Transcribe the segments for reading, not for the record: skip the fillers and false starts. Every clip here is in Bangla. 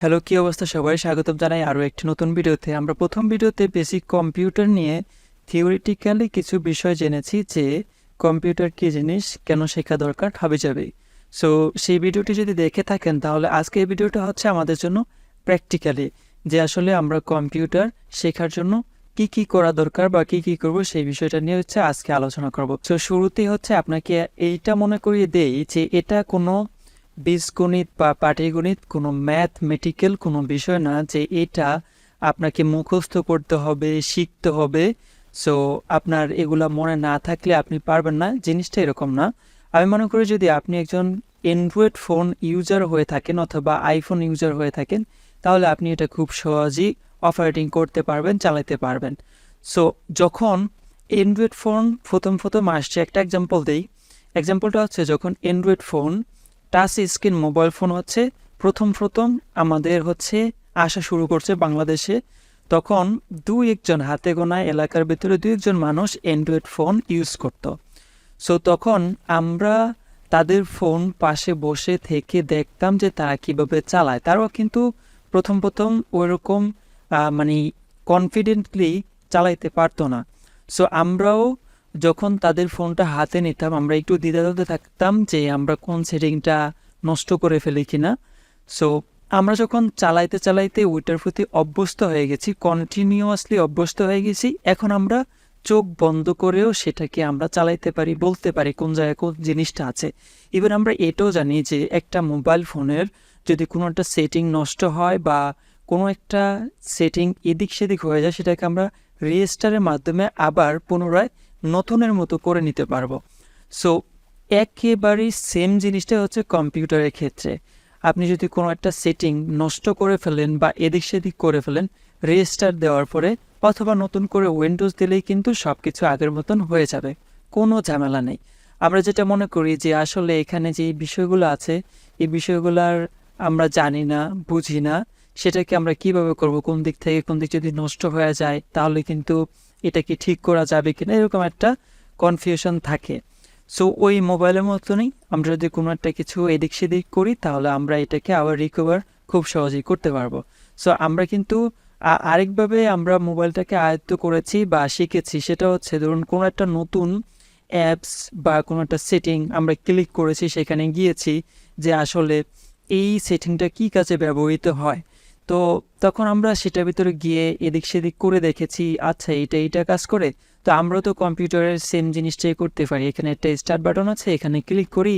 হ্যালো, কি অবস্থা সবাই? স্বাগতম জানাই আরও একটি নতুন ভিডিওতে। আমরা প্রথম ভিডিওতে বেসিক কম্পিউটার নিয়ে থিওরিটিক্যালি কিছু বিষয় জেনেছি যে কম্পিউটার কী জিনিস, কেন শেখা দরকার হাবিজাবি। সো সেই ভিডিওটি যদি দেখে থাকেন তাহলে আজকে এই ভিডিওটা হচ্ছে আমাদের জন্য প্র্যাকটিক্যালি যে আসলে আমরা কম্পিউটার শেখার জন্য কি কি করা দরকার বা কি কি করব সেই বিষয়টা নিয়ে হচ্ছে আজকে আলোচনা করব। সো শুরুতেই হচ্ছে আপনাকে এইটা মনে করিয়ে দেই যে এটা কোনো বীজগণিত বা পাটিগণিত কোনো ম্যাথমেটিক্যাল কোনো বিষয় না যে এটা আপনাকে মুখস্থ করতে হবে, শিখতে হবে। সো আপনার এগুলা মনে না থাকলে আপনি পারবেন না, জিনিসটা এরকম না। আমি মনে করি যদি আপনি একজন অ্যান্ড্রয়েড ফোন ইউজার হয়ে থাকেন অথবা আইফোন ইউজার হয়ে থাকেন তাহলে আপনি এটা খুব সহজেই অপারেটিং করতে পারবেন, চালাতে পারবেন। সো যখন অ্যান্ড্রয়েড ফোন প্রথম আসছে, একটা এক্সাম্পল দেই। এক্সাম্পলটা হচ্ছে যখন Android phone touch screen mobile phone হচ্ছে প্রথম আমাদের হচ্ছে আসা শুরু করছে বাংলাদেশে, তখন দুই একজন হাতে গোনা এলাকার ভিতরে দুই একজন মানুষ অ্যান্ড্রয়েড ফোন ইউজ করত। সো তখন আমরা তাদের ফোন পাশে বসে থেকে দেখতাম যে তারা কিভাবে চালায়। তারাও কিন্তু প্রথম ওইরকম মানে কনফিডেন্টলি চালাইতে পারতো না। সো আমরাও যখন তাদের ফোনটা হাতে নিতাম আমরা একটু দ্বিধাদ্বন্দ্বে থাকতাম যে আমরা কোন সেটিংটা নষ্ট করে ফেলি কিনা। সো আমরা যখন চালাইতে ওইটার প্রতি অভ্যস্ত হয়ে গেছি, কন্টিনিউয়াসলি অভ্যস্ত হয়ে গেছি, এখন আমরা চোখ বন্ধ করেও সেটাকে আমরা চালাইতে পারি, বলতে পারি কোন জায়গায় কোন জিনিসটা আছে। ইভেন আমরা এটাও জানি যে একটা মোবাইল ফোনের যদি কোনো একটা সেটিং নষ্ট হয় বা কোনো একটা সেটিং এদিক সেদিক হয়ে যায় সেটাকে আমরা রেজিস্টারের মাধ্যমে আবার পুনরায় নতুনের মতো করে নিতে পারবো। সো একেবারেই সেম জিনিসটা হচ্ছে কম্পিউটারের ক্ষেত্রে। আপনি যদি কোনো একটা সেটিং নষ্ট করে ফেলেন বা এদিক সেদিক করে ফেলেন, রেজিস্টার দেওয়ার পরে অথবা নতুন করে উইন্ডোজ দিলেই কিন্তু সব কিছু আগের মতন হয়ে যাবে, কোনো ঝামেলা নেই। আমরা যেটা মনে করি যে আসলে এখানে যে বিষয়গুলো আছে এই বিষয়গুলোর আমরা জানি না, বুঝি না, সেটাকে আমরা কিভাবে করব, কোন দিক থেকে কোন দিক যদি নষ্ট হয়ে যায় তাহলে কিন্তু এটা কি ঠিক করা যাবে কিনা, এরকম একটা কনফিউশন থাকে। সো ওই মোবাইলের মতনই আমরা যদি কোনো একটা কিছু এদিক সেদিক করি তাহলে আমরা এটাকে আবার রিকভার খুব সহজেই করতে পারবো। সো আমরা কিন্তু আরেকভাবে আমরা মোবাইলটাকে আয়ত্ত করেছি বা শিখেছি, সেটা হচ্ছে ধরুন কোনো একটা নতুন অ্যাপস বা কোনো একটা সেটিং আমরা ক্লিক করেছি, সেখানে গিয়েছি যে আসলে এই সেটিংটা কী কাজে ব্যবহৃত হয়। তো তখন আমরা সেটার ভিতরে গিয়ে এদিক সেদিক করে দেখেছি, আচ্ছা এইটা কাজ করে। তো আমরা তো কম্পিউটারের সেম জিনিসটাই করতে পারি। এখানে একটা স্টার্ট বাটন আছে, এখানে ক্লিক করি,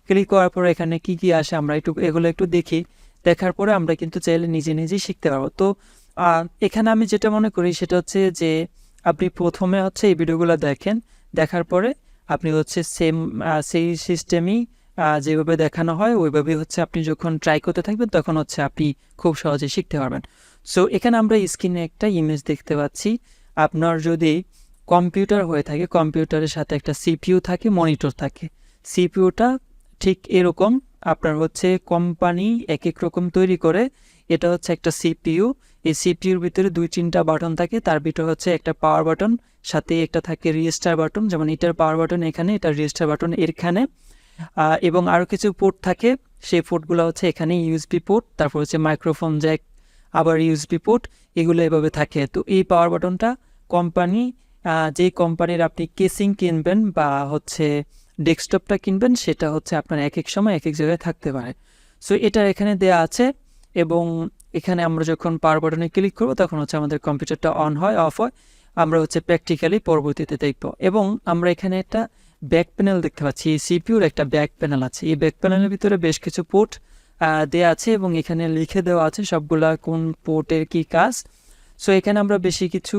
ক্লিক করার পর এখানে কি আসে আমরা এগুলো একটু দেখি, দেখার পরে আমরা কিন্তু চাইলে নিজেই শিখতে পারবো। তো এখানে আমি যেটা মনে করি সেটা হচ্ছে যে আপনি প্রথমে হচ্ছে এই ভিডিওগুলো দেখেন, দেখার পরে আপনি হচ্ছে সেই সিস্টেমই যেভাবে দেখানো হয় ওইভাবেই হচ্ছে আপনি যখন ট্রাই করতে থাকবেন তখন হচ্ছে আপনি খুব সহজে শিখতে পারবেন। সো এখানে আমরা স্ক্রিনে একটা ইমেজ দেখতে পাচ্ছি। আপনার যদি কম্পিউটার হয়ে থাকে, কম্পিউটারের সাথে একটা সিপিইউ থাকে, মনিটর থাকে। সিপিইউটা ঠিক এরকম, আপনার হচ্ছে কোম্পানি এক এক রকম তৈরি করে। এটা হচ্ছে একটা সিপিইউ। এই সিপিইউর ভিতরে 2-3টা বাটন থাকে, তার ভিতরে হচ্ছে একটা পাওয়ার বাটন, সাথে একটা থাকে রেজিস্টার বাটন, যেমন এটার পাওয়ার বাটন এখানে, এটার রেজিস্টার বাটন এখানে, এবং আরও কিছু পোর্ট থাকে। সেই পোর্টগুলো হচ্ছে এখানে ইউএসবি পোর্ট, তারপর হচ্ছে মাইক্রোফোন জ্যাক, আবার ইউএসবি পোর্ট, এগুলো এভাবে থাকে। তো এই পাওয়ার বাটনটা কোম্পানি, যেই কোম্পানির আপনি কেসিং কিনবেন বা হচ্ছে ডেস্কটপটা কিনবেন সেটা হচ্ছে আপনার এক এক সময় এক এক জায়গায় থাকতে পারে। সো এটা এখানে দেয়া আছে এবং এখানে আমরা যখন পাওয়ার বাটনে ক্লিক করব তখন হচ্ছে আমাদের কম্পিউটারটা অন হয়, অফ হয়, আমরা হচ্ছে প্র্যাকটিক্যালি পরবর্তীতে দেখব। এবং আমরা এখানে একটা ব্যাক প্যানেল দেখতে পাচ্ছি, এই সিপিইউর একটা ব্যাক প্যানেল আছে। এই ব্যাক প্যানেলের ভিতরে বেশ কিছু পোর্ট দেওয়া আছে এবং এখানে লিখে দেওয়া আছে সবগুলা কোন পোর্টের কি কাজ। সো এখানে আমরা বেশি কিছু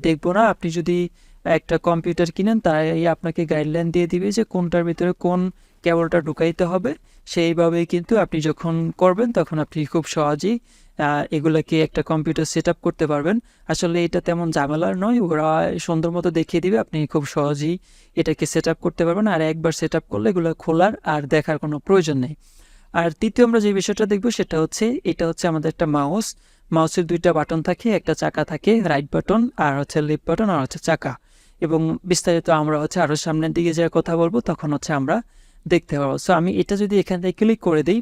দেখব না। আপনি যদি একটা কম্পিউটার কিনেন তাই আপনাকে গাইডলাইন দিয়ে দিবে যে কোনটার ভিতরে কোন কেবলটা ঢুকাইতে হবে। সেইভাবেই কিন্তু আপনি যখন করবেন তখন আপনি খুব সহজেই এগুলাকে একটা কম্পিউটার সেট আপ করতে পারবেন। আসলে এটা তেমন ঝামেলার নয়, ওরা সুন্দর মতো দেখিয়ে দিবে, আপনি খুব সহজেই এটাকে সেট আপ করতে পারবেন। আর একবার সেট আপ করলে এগুলো খোলার আর দেখার কোনো প্রয়োজন নেই। আর তৃতীয় আমরা যে বিষয়টা দেখব সেটা হচ্ছে, এটা হচ্ছে আমাদের একটা মাউস। মাউসের 2টা বাটন থাকে, একটা চাকা থাকে, রাইট বাটন আর হচ্ছে লেফট বাটন আর হচ্ছে চাকা। এবং বিস্তারিত আমরা হচ্ছে আরও সামনের দিকে যে কথা বলবো তখন হচ্ছে আমরা দেখতে পারবো। সো আমি এটা যদি এখান থেকে ক্লিক করে দিই,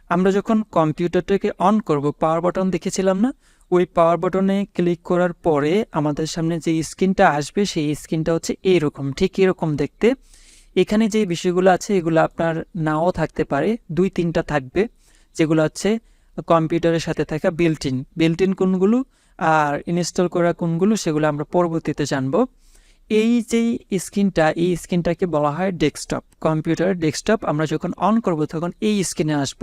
আমরা যখন কম্পিউটারটাকে অন করব, পাওয়ার বাটন দেখেছিলাম না, ওই পাওয়ার বাটনে ক্লিক করার পরে আমাদের সামনে যে স্ক্রিনটা আসবে সেই স্ক্রিনটা হচ্ছে এইরকম, ঠিক এরকম দেখতে। এখানে যে বিষয়গুলো আছে এগুলো আপনার নাও থাকতে পারে, 2-3টা থাকবে, যেগুলো হচ্ছে কম্পিউটারের সাথে থাকা বিল্ট ইন কোনগুলো আর ইনস্টল করা কোনগুলো সেগুলো আমরা পরবর্তীতে জানবো। এই যে স্ক্রিনটা, এই স্ক্রিনটাকে বলা হয় ডেস্কটপ, কম্পিউটার ডেস্কটপ। আমরা যখন অন করব তখন এই স্ক্রিনে আসব।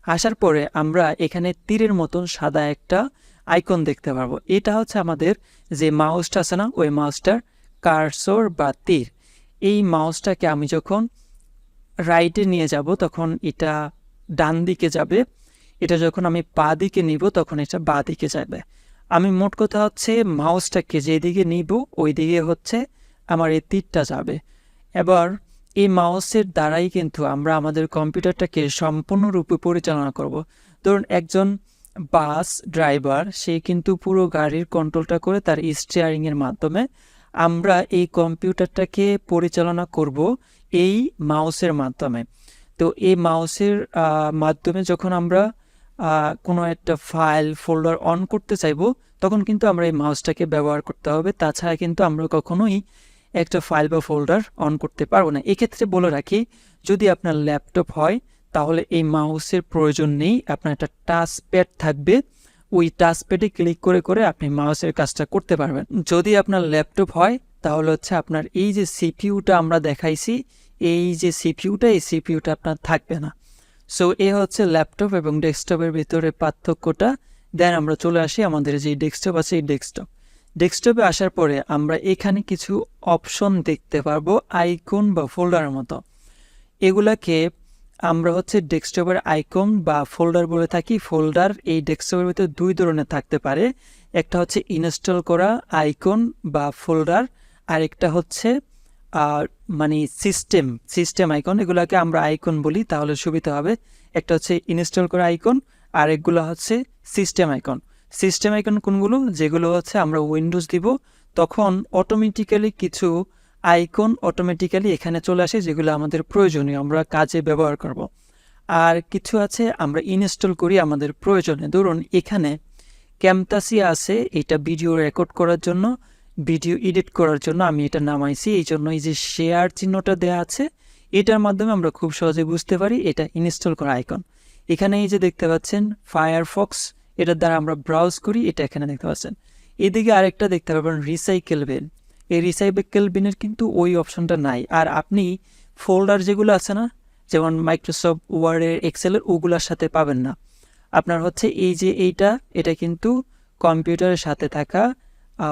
আসার পরে আমরা এখানে তীরের মতন সাদা একটা আইকন দেখতে পারবো। এটা হচ্ছে আমাদের যে মাউসটা আছে না, ওই মাউসটার কার্সর বা তীর। এই মাউসটাকে আমি যখন রাইটে নিয়ে যাব তখন এটা ডান দিকে যাবে, এটা যখন আমি পা দিকে নিব তখন এটা বা দিকে যাবে। আমি মোট কথা হচ্ছে মাউসটাকে যেদিকে নিব ওই দিকে হচ্ছে আমার এই তীরটা যাবে। এবার এই মাউসের দ্বারাই কিন্তু আমরা আমাদের কম্পিউটারটাকে সম্পূর্ণরূপে পরিচালনা করব। ধরুন একজন বাস ড্রাইভার, সে কিন্তু পুরো গাড়ির কন্ট্রোলটা করে তার স্টিয়ারিংয়ের মাধ্যমে। আমরা এই কম্পিউটারটাকে পরিচালনা করব এই মাউসের মাধ্যমে। তো এই মাউসের মাধ্যমে যখন আমরা কোনো একটা ফাইল ফোল্ডার অন করতে চাইবো তখন কিন্তু আমরা এই মাউসটাকে ব্যবহার করতে হবে, তাছাড়া কিন্তু আমরা কখনোই একটা ফাইল বা ফোল্ডার অন করতে পারবো না। এক্ষেত্রে বলে রাখি, যদি আপনার ল্যাপটপ হয় তাহলে এই মাউসের প্রয়োজন নেই, আপনার একটা টাচ প্যাড থাকবে, ওই টাচ প্যাডে ক্লিক করে করে আপনি মাউসের কাজটা করতে পারবেন। যদি আপনার ল্যাপটপ হয় তাহলে হচ্ছে আপনার এই যে সিপিইউটা আমরা দেখাইছি, এই যে সিপিইউটা, এই সিপিইউটা আপনার থাকবে না। সো এ হচ্ছে ল্যাপটপ এবং ডেস্কটপের ভিতরে পার্থক্যটা। দেন আমরা চলে আসি আমাদের যে ডেস্কটপ আছে, এই ডেস্কটপে আসার পরে আমরা এখানে কিছু অপশন দেখতে পারবো, আইকন বা ফোল্ডারের মতো। এগুলাকে আমরা হচ্ছে ডেস্কটপের আইকন বা ফোল্ডার বলে থাকি। ফোল্ডার এই ডেস্কটপের ভিতরে 2 ধরনের থাকতে পারে, একটা হচ্ছে ইনস্টল করা আইকন বা ফোল্ডার, আর একটা হচ্ছে মানে সিস্টেম আইকন। এগুলাকে আমরা আইকন বলি তাহলে সুবিধা হবে। একটা হচ্ছে ইনস্টল করা আইকন আর এগুলো হচ্ছে সিস্টেম আইকন কোনগুলো, যেগুলো হচ্ছে আমরা উইন্ডোজ দিব তখন অটোমেটিক্যালি কিছু আইকন অটোমেটিক্যালি এখানে চলে আসে, যেগুলো আমাদের প্রয়োজনীয়, আমরা কাজে ব্যবহার করব। আর কিছু আছে আমরা ইনস্টল করি আমাদের প্রয়োজনে। ধরুন এখানে ক্যামতাসিয়া আছে, এটা ভিডিও রেকর্ড করার জন্য, ভিডিও এডিট করার জন্য আমি এটা নামাইছি। এই জন্য এই যে শেয়ার চিহ্নটা দেওয়া আছে, এটার মাধ্যমে আমরা খুব সহজে বুঝতে পারি এটা ইনস্টল করা আইকন। এখানে এই যে দেখতে পাচ্ছেন ফায়ারফক্স, এটার দ্বারা আমরা ব্রাউজ করি, এটা এখানে দেখতে পাচ্ছেন। এদিকে আরেকটা দেখতে পাবেন রিসাইকেল বিন, এই রিসাইকেল বিনের কিন্তু ওই অপশনটা নাই। আর আপনি ফোল্ডার যেগুলো আছে না, যেমন মাইক্রোসফট ওয়ার্ডের, এক্সেলের, ওগুলোর সাথে পাবেন না। আপনার হচ্ছে এই যে এটা কিন্তু কম্পিউটারের সাথে থাকা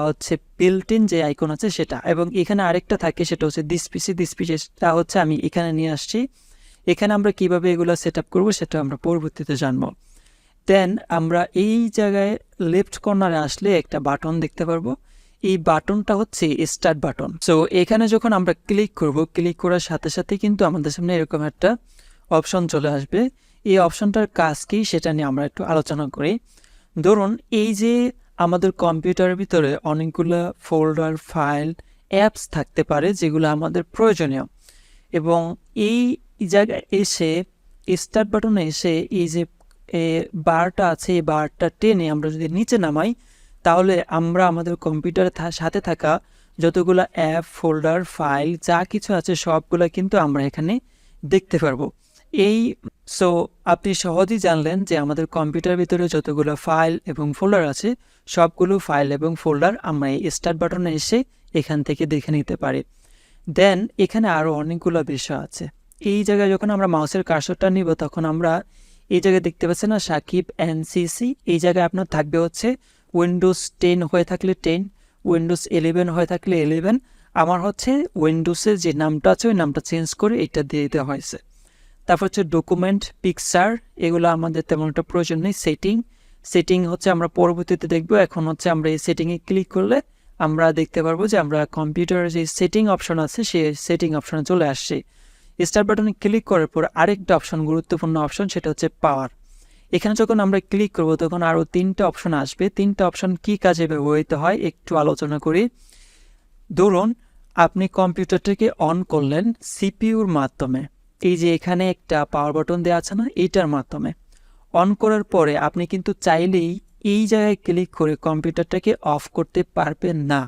হচ্ছে বিল্ট ইন যে আইকন আছে সেটা। এবং এখানে আরেকটা থাকে, সেটা হচ্ছে দিস পিসিটা হচ্ছে আমি এখানে নিয়ে আসছি। এখানে আমরা কিভাবে এগুলো সেট আপ করবো সেটা আমরা পরবর্তীতে জানবো। দেন আমরা এই জায়গায় লেফট কর্নারে আসলে একটা বাটন দেখতে পারবো, এই বাটনটা হচ্ছে স্টার্ট বাটন। সো এখানে যখন আমরা ক্লিক করব, ক্লিক করার সাথে সাথে কিন্তু আমাদের সামনে এরকম একটা অপশন চলে আসবে। এই অপশনটার কাজ কি সেটা নিয়ে আমরা একটু আলোচনা করি। ধরুন এই যে আমাদের কম্পিউটারের ভিতরে অনেকগুলো ফোল্ডার, ফাইল, অ্যাপস থাকতে পারে যেগুলো আমাদের প্রয়োজনীয়, এবং এই জায়গায় এসে স্টার্ট বাটনে এসে এই যে বারটা আছে, এই বারটা টেনে আমরা যদি নিচে নামাই তাহলে আমরা আমাদের কম্পিউটারের সাথে থাকা যতগুলো অ্যাপ, ফোল্ডার, ফাইল যা কিছু আছে সবগুলো কিন্তু আমরা এখানে দেখতে পারবো। সো আপনি সহজেই জানলেন যে আমাদের কম্পিউটারের ভিতরে যতগুলো ফাইল এবং ফোল্ডার আছে সবগুলো ফাইল এবং ফোল্ডার আমরা এই স্টার্ট বাটনে এসে এখান থেকে দেখে নিতে পারি। দেন এখানে আরও অনেকগুলো বিষয় আছে। এই জায়গায় যখন আমরা মাউসের কার্সরটা নিব তখন আমরা এই জায়গায় দেখতে পাচ্ছি না সাকিব এনসিসি, এই জায়গায় আপনার থাকবে হচ্ছে উইন্ডোজ 10 হয়ে থাকলে 10, উইন্ডোজ 11 হয়ে থাকলে 11। আমার হচ্ছে উইন্ডোজের যে নামটা আছে ওই নামটা চেঞ্জ করে এটা দিয়ে দেওয়া হয়েছে। তারপর হচ্ছে ডকুমেন্ট, পিকচার, এগুলো আমাদের তেমন একটা প্রয়োজন নেই। সেটিং হচ্ছে আমরা পরবর্তীতে দেখব। এখন হচ্ছে আমরা এই সেটিংয়ে ক্লিক করলে আমরা দেখতে পারবো যে আমরা কম্পিউটারের যে সেটিং অপশন আছে সেই সেটিং অপশনে চলে আসছে। স্টার্ট বাটনে ক্লিক করার পর আরেকটা অপশন, গুরুত্বপূর্ণ অপশন, সেটা হচ্ছে পাওয়ার। এখানে যখন আমরা ক্লিক করব তখন আরও 3টা অপশন আসবে। 3টা অপশন কি কাজে ব্যবহৃত হয় একটু আলোচনা করি। ধরুন আপনি কম্পিউটারটাকে অন করলেন সিপিইউর মাধ্যমে, এই যে এখানে একটা পাওয়ার বাটন দেওয়া আছে না, এইটার মাধ্যমে। অন করার পরে আপনি কিন্তু চাইলেই এই জায়গায় ক্লিক করে কম্পিউটারটাকে অফ করতে পারবেন না।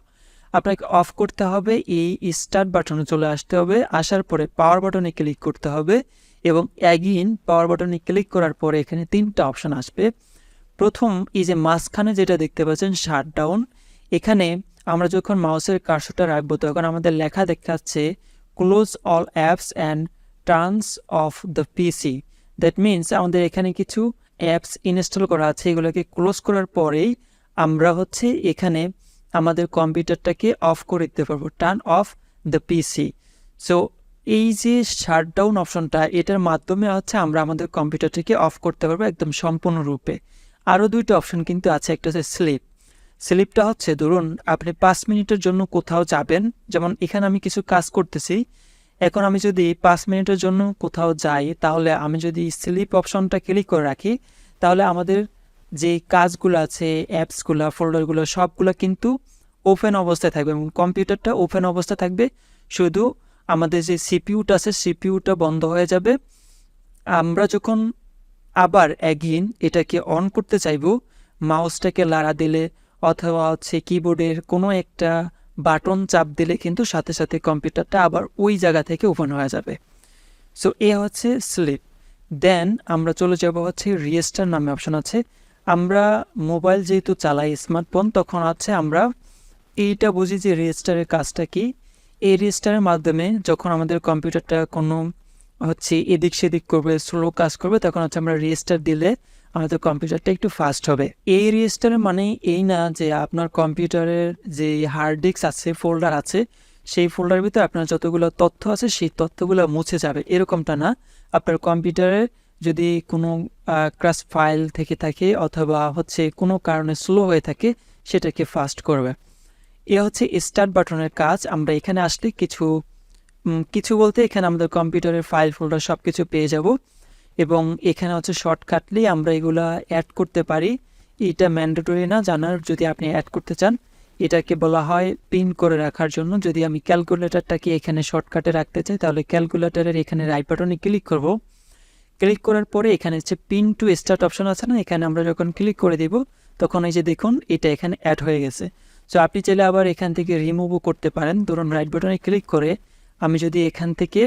আপনাকে অফ করতে হবে, এই স্টার্ট বাটনে চলে আসতে হবে, আসার পরে পাওয়ার বাটনে ক্লিক করতে হবে এবং অ্যাগেইন পাওয়ার বাটনে ক্লিক করার পরে এখানে 3টা অপশন আসবে। প্রথম এই যে মাঝখানে যেটা দেখতে পাচ্ছেন শাটডাউন, এখানে আমরা যখন মাউসের কার্সরটা রাখবো তখন আমাদের লেখা দেখাচ্ছে close all apps and turns of the PC. That means আমাদের এখানে কিছু অ্যাপস ইনস্টল করা আছে, এগুলোকে ক্লোজ করার পরেই আমরা হচ্ছে এখানে আমাদের কম্পিউটারটাকে অফ করে দিতে পারবো, turn off the PC. So এই যে শাটডাউন অপশনটা, এটার মাধ্যমে হচ্ছে আমরা আমাদের কম্পিউটারটাকে অফ করতে পারবো একদম সম্পূর্ণরূপে। আরও 2টা অপশন কিন্তু আছে, একটা হচ্ছে স্লিপটা হচ্ছে ধরুন আপনি 5 মিনিটের জন্য কোথাও যাবেন, যেমন এখানে আমি কিছু কাজ করতেছি, এখন আমি যদি 5 মিনিটের জন্য কোথাও যাই তাহলে আমি যদি স্লিপ অপশনটা ক্লিক করে রাখি তাহলে আমাদের যে কাজগুলো আছে, অ্যাপসগুলো, ফোল্ডারগুলো সবগুলো কিন্তু ওপেন অবস্থায় থাকবে এবং কম্পিউটারটা ওপেন অবস্থায় থাকবে, শুধু আমাদের যে সিপিইউটা আছে সিপিইউটা বন্ধ হয়ে যাবে। আমরা যখন আবার অ্যাগেইন এটাকে অন করতে চাইব, মাউসটাকে লাড়া দিলে অথবা হচ্ছে কিবোর্ডের কোনো একটা বাটন চাপ দিলে কিন্তু সাথে সাথে কম্পিউটারটা আবার ওই জায়গা থেকে ওপেন হয়ে যাবে। সো এ হচ্ছে স্লিপ। দেন আমরা চলে যাব হচ্ছে রিস্টার্ট নামে অপশন আছে। আমরা মোবাইল যেহেতু চালাই, স্মার্টফোন, তখন হচ্ছে আমরা এইটা বুঝি যে রিস্টারের কাজটা কি। এই রিস্টারের মাধ্যমে যখন আমাদের কম্পিউটারটা কোনো হচ্ছে এদিক সেদিক করবে, স্লো কাজ করবে, তখন হচ্ছে আমরা রিস্টার দিলে আমাদের কম্পিউটারটা একটু ফাস্ট হবে। এই রিস্টারের মানে এই না যে আপনার কম্পিউটারের যে হার্ড ডিস্ক আছে, ফোল্ডার আছে, সেই ফোল্ডারের ভিতরে আপনার যতগুলো তথ্য আছে সেই তথ্যগুলো মুছে যাবে, এরকমটা না। আপনার কম্পিউটারে যদি কোনো ক্রাশ ফাইল থেকে থাকে অথবা হচ্ছে কোনো কারণে স্লো হয়ে থাকে, সেটাকে ফাস্ট করবে। এ হচ্ছে স্টার্ট বাটনের কাজ। আমরা এখানে আসলে কিছু বলতে এখানে আমাদের কম্পিউটারের ফাইল ফোল্ডার সব কিছু পেয়ে যাব এবং এখানে হচ্ছে শর্টকাটলি আমরা এগুলা অ্যাড করতে পারি। এটা ম্যান্ডেটরি না জানার, যদি আপনি অ্যাড করতে চান। এটাকে বলা হয় পিন করে রাখার জন্য। যদি আমি ক্যালকুলেটরটাকে এখানে শর্টকাটে রাখতে চাই তাহলে ক্যালকুলেটরের এখানে রাইট বাটনে ক্লিক করব। ক্লিক করার পরে এখানে হচ্ছে পিন টু স্টার্ট অপশন আছে না, এখানে আমরা যখন ক্লিক করে দিব তখন এই যে দেখুন এটা এখানে অ্যাড হয়ে গেছে। সো আপনি চাইলে আবার এখান থেকে রিমুভও করতে পারেন। ধরুন রাইট বাটনে ক্লিক করে আমি যদি এখান থেকে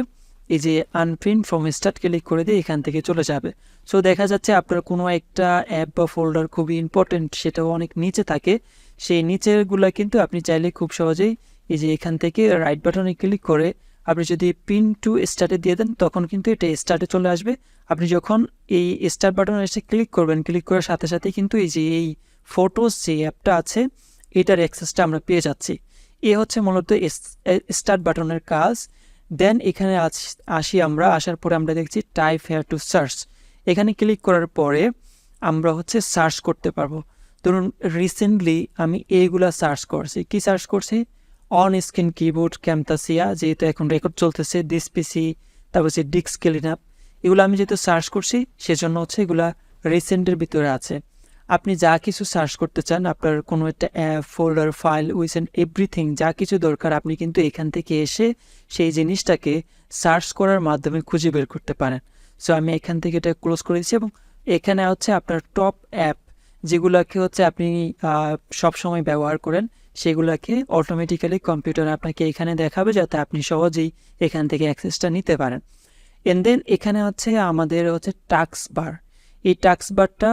এই যে আনপ্রিন্ট ফ্রম স্টার্ট ক্লিক করে দিই, এখান থেকে চলে যাবে। সো দেখা যাচ্ছে আপনার কোনো একটা অ্যাপ বা ফোল্ডার খুবই ইম্পর্টেন্ট, সেটাও অনেক নিচে থাকে, সেই নিচেরগুলো কিন্তু আপনি চাইলে খুব সহজেই এই যে এখান থেকে রাইট বাটনে ক্লিক করে আপনি যদি পিন টু স্টার্টে দিয়ে দেন তখন কিন্তু এটা স্টার্টে চলে আসবে। আপনি যখন এই স্টার্ট বাটনে এসে ক্লিক করবেন, ক্লিক করার সাথে সাথে কিন্তু এই যে এই ফটোস যে অ্যাপটা আছে এটার অ্যাক্সেসটা আমরা পেয়ে যাচ্ছি। এ হচ্ছে মূলত স্টার্ট বাটনের কাজ। দেন এখানে আসি আমরা, আসার পরে আমরা দেখছি টাইপ হেয়ার টু সার্চ। এখানে ক্লিক করার পরে আমরা হচ্ছে সার্চ করতে পারবো। ধরুন রিসেন্টলি আমি এইগুলা সার্চ করছি। কি সার্চ করছি? অন স্ক্রিন কিবোর্ড ক্যামতাসিয়া, যেহেতু এখন রেকর্ড চলতেছে, দিস পিসি, তারপর হচ্ছে ডিস্ক ক্লিন আপ, এগুলো আমি যেহেতু সার্চ করছি সেজন্য হচ্ছে এগুলা রিসেন্টের ভিতরে আছে। আপনি যা কিছু সার্চ করতে চান, আপনার কোনো একটা অ্যাপ, ফোল্ডার, ফাইল, উইসেন্ট এভরিথিং যা কিছু দরকার আপনি কিন্তু এখান থেকে এসে সেই জিনিসটাকে সার্চ করার মাধ্যমে খুঁজে বের করতে পারেন। সো আমি এখান থেকে এটা ক্লোজ করে দিচ্ছি এবং এখানে হচ্ছে আপনার টপ অ্যাপ যেগুলোকে হচ্ছে আপনি সবসময় ব্যবহার করেন সেগুলোকে অটোমেটিক্যালি কম্পিউটার আপনাকে এখানে দেখাবে, যাতে আপনি সহজেই এখান থেকে অ্যাক্সেসটা নিতে পারেন। এন্ড দেন এখানে হচ্ছে আমাদের হচ্ছে টাস্ক বার। এই টাস্ক বারটা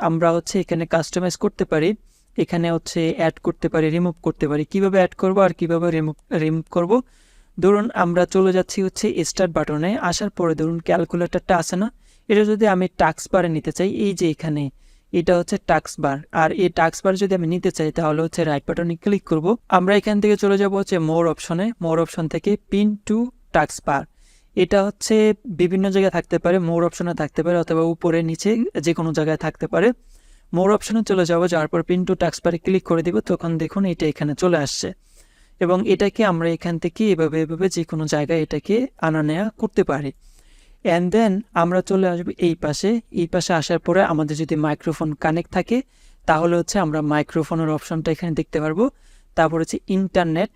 আমরা হচ্ছে এখানে কাস্টমাইজ করতে পারি, এখানে হচ্ছে অ্যাড করতে পারি, রিমুভ করতে পারি। কিভাবে অ্যাড করব আর কিভাবে রিমুভ করব, ধরুন আমরা চলে যাচ্ছি হচ্ছে স্টার্ট বাটনে, আসার পরে ধরুন ক্যালকুলেটরটা আছে না, এটা যদি আমি টাস্ক বারে নিতে চাই, এই যে এখানে এটা হচ্ছে টাস্ক বার, আর এই টাস্ক বার যদি আমি নিতে চাই তাহলে হচ্ছে রাইট বাটনে ক্লিক করব। আমরা এখান থেকে চলে যাব হচ্ছে মোর অপশনে, মোর অপশন থেকে পিন টু টাস্ক বার। এটা হচ্ছে বিভিন্ন জায়গায় থাকতে পারে, মোর অপশনে থাকতে পারে অথবা উপরে নিচে যে কোনো জায়গায় থাকতে পারে। মোর অপশনে চলে যাব, যাওয়ার পর পিন টু টাস্ক বারে ক্লিক করে দিব, তখন দেখুন এটা এখানে চলে আসছে এবং এটাকে আমরা এখান থেকে এভাবে যে কোনো জায়গায় এটাকে আনা নেওয়া করতে পারি। অ্যান্ড দেন আমরা চলে আসবো এই পাশে আসার পরে আমাদের যদি মাইক্রোফোন কানেক্ট থাকে তাহলে হচ্ছে আমরা মাইক্রোফোনের অপশনটা এখানে দেখতে পারবো। তারপর হচ্ছে ইন্টারনেট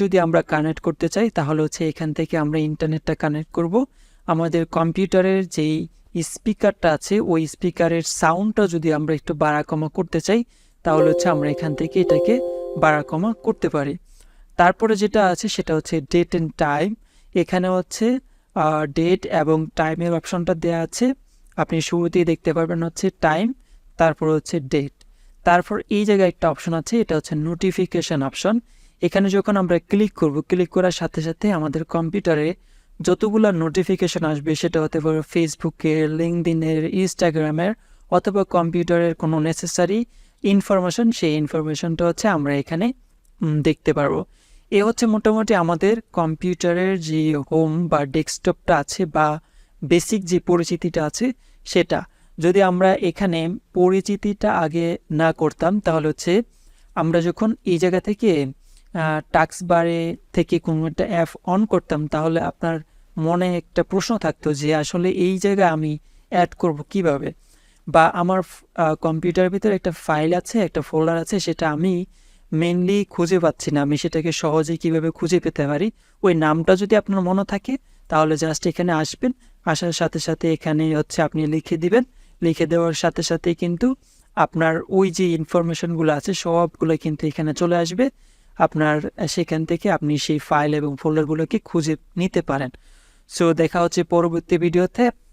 যদি আমরা কানেক্ট করতে চাই তাহলে হচ্ছে এখান থেকে আমরা ইন্টারনেটটা কানেক্ট করব। আমাদের কম্পিউটারের যেই স্পিকারটা আছে ওই স্পিকারের সাউন্ডটা যদি আমরা একটু বাড়া কমা করতে চাই তাহলে হচ্ছে আমরা এখান থেকে এটাকে বাড়া কমা করতে পারি। তারপরে যেটা আছে সেটা হচ্ছে ডেট অ্যান্ড টাইম। এখানে হচ্ছে ডেট এবং টাইমের অপশনটা দেওয়া আছে। আপনি শুরুতেই দেখতে পারবেন হচ্ছে টাইম, তারপর হচ্ছে ডেট। তারপর এই জায়গায় একটা অপশন আছে, এটা হচ্ছে নোটিফিকেশন অপশন। এখানে যখন আমরা ক্লিক করব, ক্লিক করার সাথে সাথে আমাদের কম্পিউটারে যতগুলো নোটিফিকেশন আসবে, সেটা হতে পারে ফেসবুকের, লিঙ্কডইনের, ইনস্টাগ্রামের, অথবা কম্পিউটারের কোনো নেসেসারি ইনফরমেশন, সেই ইনফরমেশনটা হচ্ছে আমরা এখানে দেখতে পারবো। এ হচ্ছে মোটামুটি আমাদের কম্পিউটারের যে হোম বা ডেস্কটপটা আছে বা বেসিক যে পরিচিতিটা আছে সেটা। যদি আমরা এখানে পরিচিতিটা আগে না করতাম তাহলে হচ্ছে আমরা যখন এই জায়গা থেকে টাস্ক বারে থেকে কোনো একটা অ্যাপ অন করতাম তাহলে আপনার মনে একটা প্রশ্ন থাকতো যে আসলে এই জায়গায় আমি অ্যাড করব কিভাবে, বা আমার কম্পিউটারের ভিতরে একটা ফাইল আছে, একটা ফোল্ডার আছে, সেটা আমি মেনলি খুঁজে পাচ্ছি না, আমি সেটাকে সহজে কিভাবে খুঁজে পেতে পারি। ওই নামটা যদি আপনার মনে থাকে তাহলে জাস্ট এখানে আসবেন, আসার সাথে সাথে এখানে হচ্ছে আপনি লিখে দিবেন, লিখে দেওয়ার সাথে সাথে কিন্তু আপনার ওই যে ইনফরমেশনগুলো আছে সবগুলো কিন্তু এখানে চলে আসবে। আপনার সেখান থেকে আপনি সেই ফাইল এবং ফোল্ডারগুলোকে খুঁজে নিতে পারেন। সো দেখা হচ্ছে পরবর্তী ভিডিওতে।